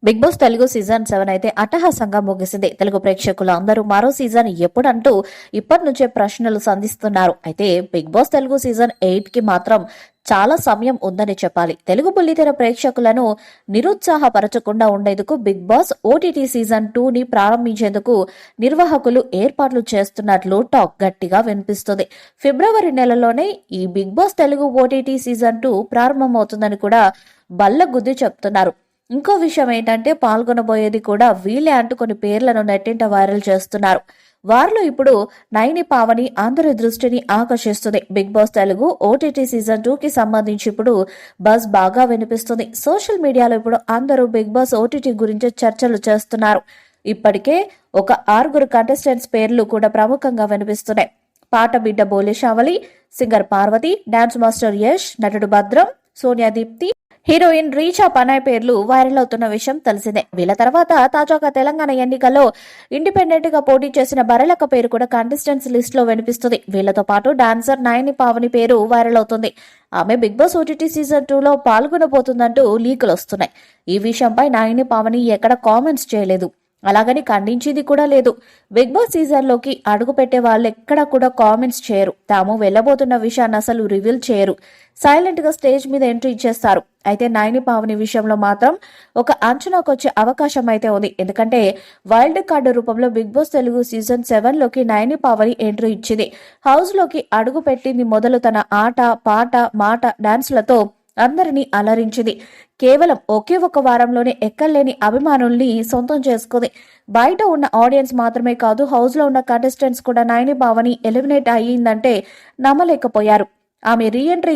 Big Boss Telugu season 7 అయితే అట్టహాసంగా ముగిసింది. తెలుగు ప్రేక్షకులు అందరూ మరో సీజన్ ఎప్పుడంటూ ఇప్పటి నుంచే ప్రశ్నలు సంధిస్తున్నారు. అయితే బిగ్ బాస్ తెలుగు సీజన్ 8 కి మాత్రం చాలా సమయం ఉందని చెప్పాలి. తెలుగు బుల్లితెర ప్రేక్షకులను నిరుత్సాహపరచకుండా ఉండేందుకు బిగ్ బాస్ ఓటీటీ సీజన్ 2 ని ప్రారంభించేందుకు నిర్వాహకులు ఏర్పాట్లు చేస్తున్నట్లు టాక్ గట్టిగా వినిపిస్తుంది. ఫిబ్రవరి నెలలోనే ఈ Bigg Boss Telugu OTT season 2 ప్రారంభమవుతుందని కూడా బల్లగుద్ది చెప్తున్నారు. ఇంకో విషయం ఏంటంటే పాల్గొనబోయేది కూడా వీళ్ళే అంటూ కొన్ని పేర్లను నెట్టింట వైరల్ చేస్తున్నారు. వారిలో ఇప్పుడు నైని పావని అందరి దృష్టిని ఆకర్షిస్తుంది. Bigg Boss Telugu OTT season 2 కి సంబంధించి ఇప్పుడు బజ్ బాగా వినిపిస్తుంది. సోషల్ మీడియాలో ఇప్పుడు అందరూ బిగ్ బాస్ ఓటీటీ గురించి చర్చలు చేస్తున్నారు. ఇప్పటికే ఒక 6 కంటెస్టెంట్స్ పేర్లు కూడా ప్రముఖంగా వినిపిస్తున్నాయి. పాట బిడ్డ Bole Shavali, singer Parvathi, dance master Yash, నటుడు భద్రం, సోనియా దీప్తి, హీరోయిన్ రీచా పనాయ్ పేర్లు వైరల్ అవుతున్న విషయం తెలిసిందే. వీళ్ళ తర్వాత తాజాగా తెలంగాణ ఎన్నికల్లో ఇండిపెండెంట్ గా పోటీ చేసిన బరలక్క పేరు కూడా కంటెస్టెంట్స్ లిస్ట్ లో వినిపిస్తుంది. వీళ్లతో పాటు డాన్సర్ నయని పావని పేరు వైరల్ అవుతుంది. ఆమె బిగ్ బాస్ ఓటీటీ సీజన్ 2 లో పాల్గొనబోతుందంటూ లీకులు వస్తున్నాయి. ఈ విషయంపై నయని పావని ఎక్కడ కామెంట్స్ చేయలేదు, అలాగని ఖండించింది కూడా లేదు. బిగ్ బాస్ సీజన్ లోకి అడుగు పెట్టే వాళ్ళు ఎక్కడా కూడా కామెంట్స్ చేయరు. తాము వెళ్లబోతున్న విషయాన్ని అసలు రివీల్ చేయరు. సైలెంట్ గా స్టేజ్ మీద ఎంట్రీ ఇచ్చేస్తారు. అయితే నయని పావని విషయంలో మాత్రం ఒక అంచనాకు వచ్చే అవకాశం అయితే ఉంది. ఎందుకంటే వైల్డ్ కార్డు రూపంలో బిగ్ బాస్ తెలుగు సీజన్ 7 లోకి నయని పావని ఎంట్రీ ఇచ్చింది. హౌస్ లోకి అడుగు పెట్టింది మొదలు తన ఆట, పాట, మాట, డాన్స్లతో అందరినీ అలరించింది. కేవలం ఒకే ఒక వారంలోనే ఎక్కలేని అభిమానుల్ని సొంతం చేసుకుంది. బయట ఉన్న ఆడియన్స్ మాత్రమే కాదు, హౌస్ లో ఉన్న కంటెస్టెంట్స్ కూడా నయని పావని ఎలిమినేట్ అయ్యిందంటే నమ్మలేకపోయారు. ఆమె రీఎంట్రీ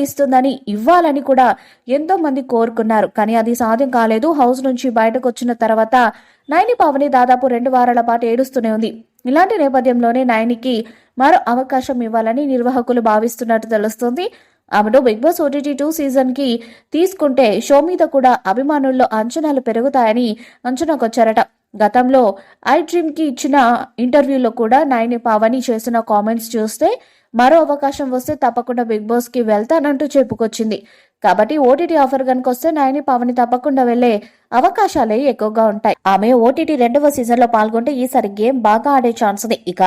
ఇవ్వాలని కూడా ఎంతో మంది కోరుకున్నారు. కానీ అది సాధ్యం కాలేదు. హౌస్ నుంచి బయటకు వచ్చిన తర్వాత నయని పావని దాదాపు 2 వారాల పాటు ఏడుస్తూనే ఉంది. ఇలాంటి నేపథ్యంలోనే నయనికి మరో అవకాశం ఇవ్వాలని నిర్వాహకులు భావిస్తున్నట్టు తెలుస్తోంది. ఆమెను బిగ్ బాస్ ఓటీటీ 2 సీజన్ కి తీసుకుంటే షో మీద కూడా అభిమానుల్లో అంచనాలు పెరుగుతాయని అంచనాకొచ్చారట. గతంలో ఐ డ్రీమ్ కి ఇచ్చిన ఇంటర్వ్యూలో కూడా నయని పావని చేసిన కామెంట్స్ చూస్తే మరో అవకాశం వస్తే తప్పకుండా బిగ్ బాస్ కి వెళ్తానంటూ చెప్పుకొచ్చింది. కాబట్టి ఓటీటీ ఆఫర్ కనుకొస్తే నయని పావని తప్పకుండా వెళ్లే అవకాశాలే ఎక్కువగా ఉంటాయి. ఆమె ఓటీటీ 2వ సీజన్ లో పాల్గొంటే ఈసారి గేమ్ బాగా ఆడే ఛాన్స్ ఉంది. ఇక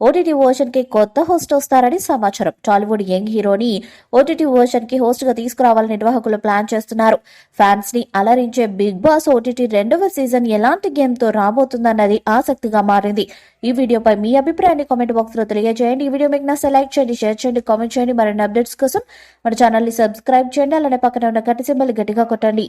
ఓటీటీ వర్షన్ కి కొత్త హోస్ట్ వస్తారని సమాచారం. టాలీవుడ్ యంగ్ హీరోని ఓటీటీ వర్షన్ కి హోస్ట్ గా తీసుకురావాలని నిర్వాహకులు ప్లాన్ చేస్తున్నారు. ఫ్యాన్స్ ని అలరించే బిగ్ బాస్ ఓటీటీ 2వ సీజన్ ఎలాంటి గేమ్ తో రాబోతుందన్నది ఆసక్తిగా మారింది. ఈ వీడియోపై మీ అభిప్రాయాన్ని కామెంట్ బాక్స్ లో తెలియజేయండి. ఈ వీడియో మీకు నచ్చితే లైక్ చేయండి, షేర్ చేయండి, కామెంట్ చేయండి. మరిన్ని అప్డేట్స్ కోసం మన ఛానల్ ని సబ్స్క్రైబ్ చేయండి. అలానే పక్కన ఉన్న గంట సింబల్ గట్టిగా కొట్టండి.